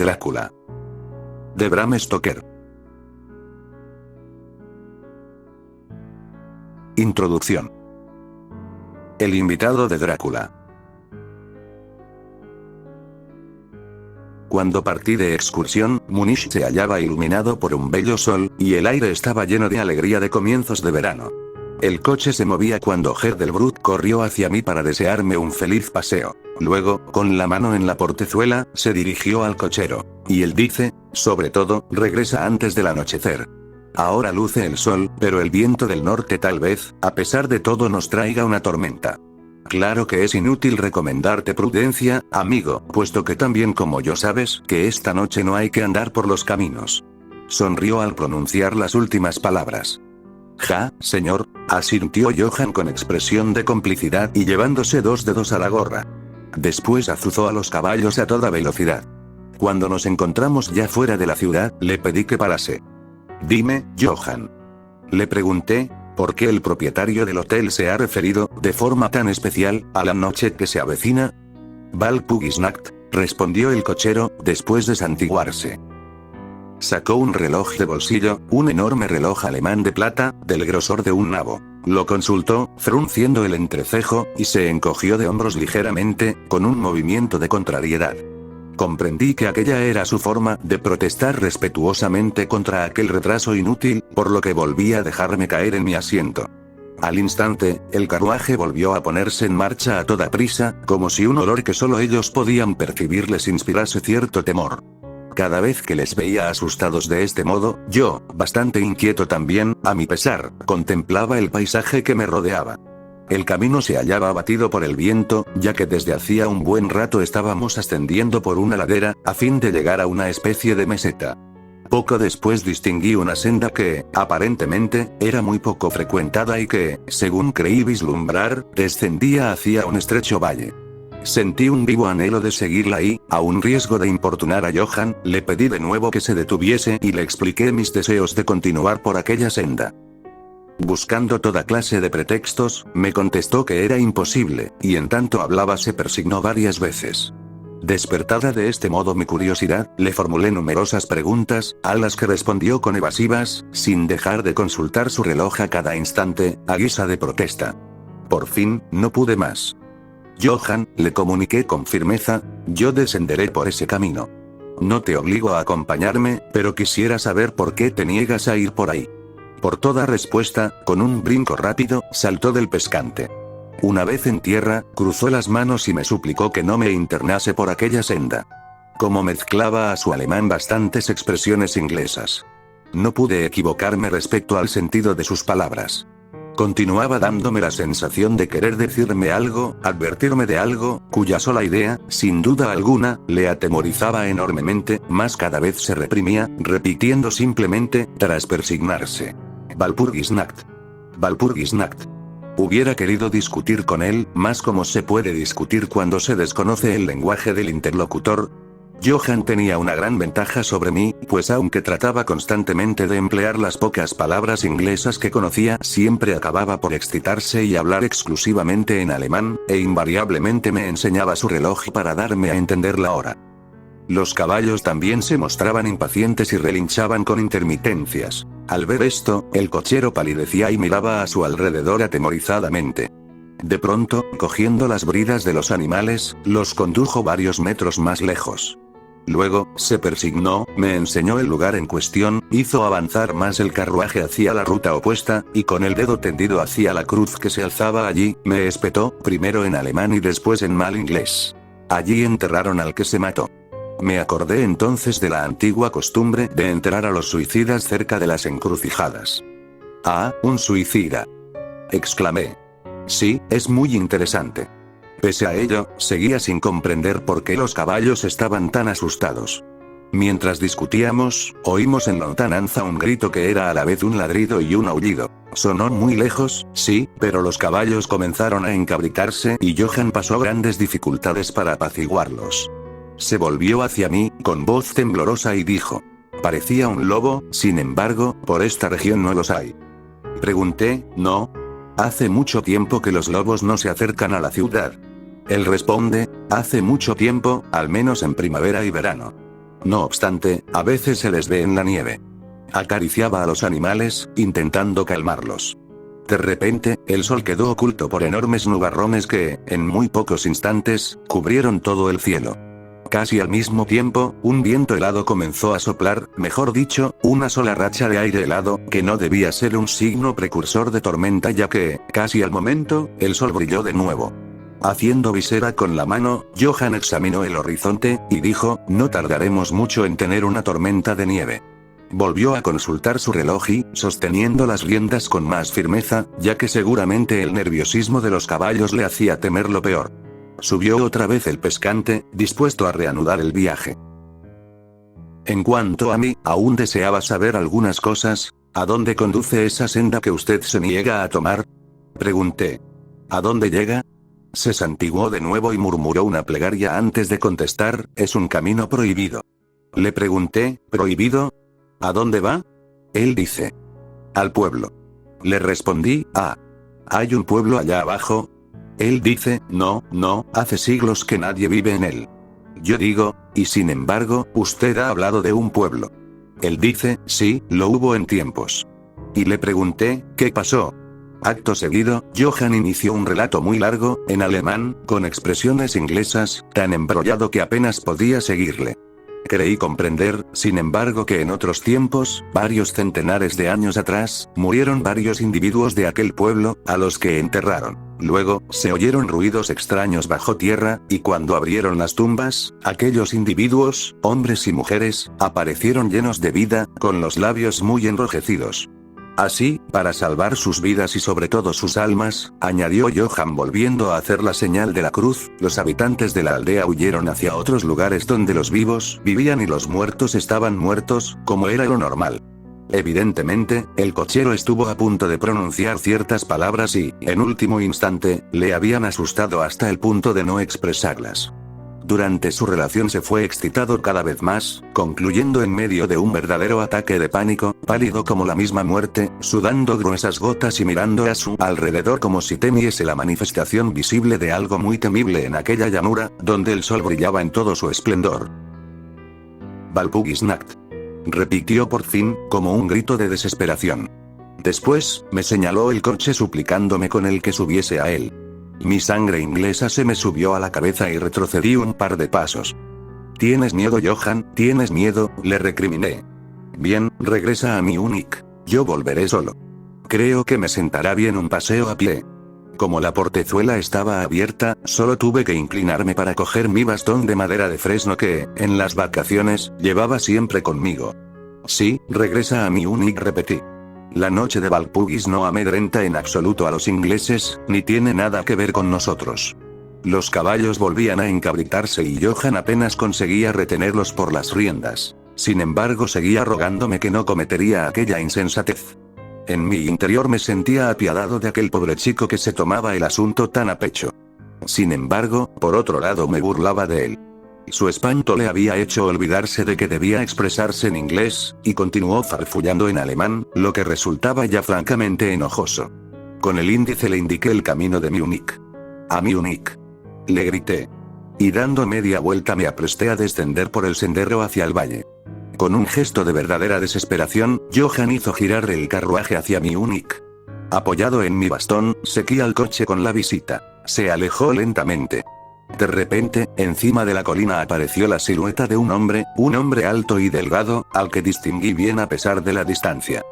Drácula. De Bram Stoker. Introducción. El invitado de Drácula. Cuando partí de excursión, Múnich se hallaba iluminado por un bello sol, y el aire estaba lleno de alegría de comienzos de verano. El coche se movía cuando Herdelbrut corrió hacia mí para desearme un feliz paseo. Luego, con la mano en la portezuela, se dirigió al cochero. Y él dice, sobre todo, regresa antes del anochecer. Ahora luce el sol, pero el viento del norte tal vez, a pesar de todo, nos traiga una tormenta. Claro que es inútil recomendarte prudencia, amigo, puesto que también como yo sabes que esta noche no hay que andar por los caminos. Sonrió al pronunciar las últimas palabras. Ja, señor, asintió Johann con expresión de complicidad y llevándose dos dedos a la gorra. Después azuzó a los caballos a toda velocidad. Cuando nos encontramos ya fuera de la ciudad, le pedí que parase. Dime, Johann. Le pregunté, ¿por qué el propietario del hotel se ha referido, de forma tan especial, a la noche que se avecina? Walpurgisnacht, respondió el cochero, después de santiguarse. Sacó un reloj de bolsillo, un enorme reloj alemán de plata, del grosor de un nabo. Lo consultó, frunciendo el entrecejo, y se encogió de hombros ligeramente, con un movimiento de contrariedad. Comprendí que aquella era su forma de protestar respetuosamente contra aquel retraso inútil, por lo que volví a dejarme caer en mi asiento. Al instante, el carruaje volvió a ponerse en marcha a toda prisa, como si un olor que solo ellos podían percibir les inspirase cierto temor. Cada vez que les veía asustados de este modo, yo, bastante inquieto también, a mi pesar, contemplaba el paisaje que me rodeaba. El camino se hallaba abatido por el viento, ya que desde hacía un buen rato estábamos ascendiendo por una ladera, a fin de llegar a una especie de meseta. Poco después distinguí una senda que, aparentemente, era muy poco frecuentada y que, según creí vislumbrar, descendía hacia un estrecho valle. Sentí un vivo anhelo de seguirla y, a un riesgo de importunar a Johann, le pedí de nuevo que se detuviese y le expliqué mis deseos de continuar por aquella senda. Buscando toda clase de pretextos, me contestó que era imposible, y en tanto hablaba se persignó varias veces. Despertada de este modo mi curiosidad, le formulé numerosas preguntas, a las que respondió con evasivas, sin dejar de consultar su reloj a cada instante, a guisa de protesta. Por fin, no pude más. Johann, le comuniqué con firmeza, yo descenderé por ese camino. No te obligo a acompañarme, pero quisiera saber por qué te niegas a ir por ahí. Por toda respuesta, con un brinco rápido, saltó del pescante. Una vez en tierra, cruzó las manos y me suplicó que no me internase por aquella senda. Como mezclaba a su alemán bastantes expresiones inglesas. No pude equivocarme respecto al sentido de sus palabras. Continuaba dándome la sensación de querer decirme algo, advertirme de algo, cuya sola idea, sin duda alguna, le atemorizaba enormemente, mas cada vez se reprimía, repitiendo simplemente, tras persignarse. Walpurgisnacht. Walpurgisnacht. Hubiera querido discutir con él, mas ¿cómo se puede discutir cuando se desconoce el lenguaje del interlocutor? Johann tenía una gran ventaja sobre mí, pues aunque trataba constantemente de emplear las pocas palabras inglesas que conocía, siempre acababa por excitarse y hablar exclusivamente en alemán, e invariablemente me enseñaba su reloj para darme a entender la hora. Los caballos también se mostraban impacientes y relinchaban con intermitencias. Al ver esto, el cochero palidecía y miraba a su alrededor atemorizadamente. De pronto, cogiendo las bridas de los animales, los condujo varios metros más lejos. Luego, se persignó, me enseñó el lugar en cuestión, hizo avanzar más el carruaje hacia la ruta opuesta, y con el dedo tendido hacia la cruz que se alzaba allí, me espetó, primero en alemán y después en mal inglés. Allí enterraron al que se mató. Me acordé entonces de la antigua costumbre de enterrar a los suicidas cerca de las encrucijadas. «Ah, un suicida», exclamé. «Sí, es muy interesante». Pese a ello, seguía sin comprender por qué los caballos estaban tan asustados. Mientras discutíamos, oímos en lontananza un grito que era a la vez un ladrido y un aullido. Sonó muy lejos, sí, pero los caballos comenzaron a encabritarse y Johann pasó grandes dificultades para apaciguarlos. Se volvió hacia mí, con voz temblorosa y dijo. Parecía un lobo, sin embargo, por esta región no los hay. Pregunté, ¿no? Hace mucho tiempo que los lobos no se acercan a la ciudad. Él responde, hace mucho tiempo, al menos en primavera y verano. No obstante, a veces se les ve en la nieve. Acariciaba a los animales, intentando calmarlos. De repente, el sol quedó oculto por enormes nubarrones que, en muy pocos instantes, cubrieron todo el cielo. Casi al mismo tiempo, un viento helado comenzó a soplar, mejor dicho, una sola racha de aire helado, que no debía ser un signo precursor de tormenta ya que, casi al momento, el sol brilló de nuevo. Haciendo visera con la mano, Johan examinó el horizonte, y dijo, no tardaremos mucho en tener una tormenta de nieve. Volvió a consultar su reloj y, sosteniendo las riendas con más firmeza, ya que seguramente el nerviosismo de los caballos le hacía temer lo peor. Subió otra vez el pescante, dispuesto a reanudar el viaje. En cuanto a mí, aún deseaba saber algunas cosas. ¿A dónde conduce esa senda que usted se niega a tomar? Pregunté. ¿A dónde llega? Se santiguó de nuevo y murmuró una plegaria antes de contestar, es un camino prohibido. Le pregunté, ¿prohibido? ¿A dónde va? Él dice. Al pueblo. Le respondí, ¿hay un pueblo allá abajo? Él dice, no, hace siglos que nadie vive en él. Yo digo, y sin embargo, usted ha hablado de un pueblo. Él dice, sí, lo hubo en tiempos. Y le pregunté, ¿qué pasó? Acto seguido, Johan inició un relato muy largo, en alemán, con expresiones inglesas, tan embrollado que apenas podía seguirle. Creí comprender, sin embargo, que en otros tiempos, varios centenares de años atrás, murieron varios individuos de aquel pueblo, a los que enterraron. Luego, se oyeron ruidos extraños bajo tierra, y cuando abrieron las tumbas, aquellos individuos, hombres y mujeres, aparecieron llenos de vida, con los labios muy enrojecidos. Así, para salvar sus vidas y sobre todo sus almas, añadió Johan volviendo a hacer la señal de la cruz, los habitantes de la aldea huyeron hacia otros lugares donde los vivos vivían y los muertos estaban muertos, como era lo normal. Evidentemente, el cochero estuvo a punto de pronunciar ciertas palabras y, en último instante, le habían asustado hasta el punto de no expresarlas. Durante su relación se fue excitado cada vez más, concluyendo en medio de un verdadero ataque de pánico, pálido como la misma muerte, sudando gruesas gotas y mirando a su alrededor como si temiese la manifestación visible de algo muy temible en aquella llanura, donde el sol brillaba en todo su esplendor. Walpurgisnacht. Repitió por fin, como un grito de desesperación. Después, me señaló el coche suplicándome con el que subiese a él. Mi sangre inglesa se me subió a la cabeza y retrocedí un par de pasos. ¿Tienes miedo, Johan? ¿Tienes miedo?, le recriminé. Bien, regresa a Múnich. Yo volveré solo. Creo que me sentará bien un paseo a pie. Como la portezuela estaba abierta, solo tuve que inclinarme para coger mi bastón de madera de fresno que, en las vacaciones, llevaba siempre conmigo. Sí, regresa a Múnich, repetí. La noche de Walpurgis no amedrenta en absoluto a los ingleses, ni tiene nada que ver con nosotros. Los caballos volvían a encabritarse y Johan apenas conseguía retenerlos por las riendas. Sin embargo, seguía rogándome que no cometería aquella insensatez. En mi interior me sentía apiadado de aquel pobre chico que se tomaba el asunto tan a pecho. Sin embargo, por otro lado me burlaba de él. Su espanto le había hecho olvidarse de que debía expresarse en inglés, y continuó farfullando en alemán, lo que resultaba ya francamente enojoso. Con el índice le indiqué el camino de Múnich. A Múnich. Le grité. Y dando media vuelta me apresté a descender por el sendero hacia el valle. Con un gesto de verdadera desesperación, Johan hizo girar el carruaje hacia Múnich. Apoyado en mi bastón, seguí al coche con la visita. Se alejó lentamente. De repente, encima de la colina apareció la silueta de un hombre alto y delgado, al que distinguí bien a pesar de la distancia.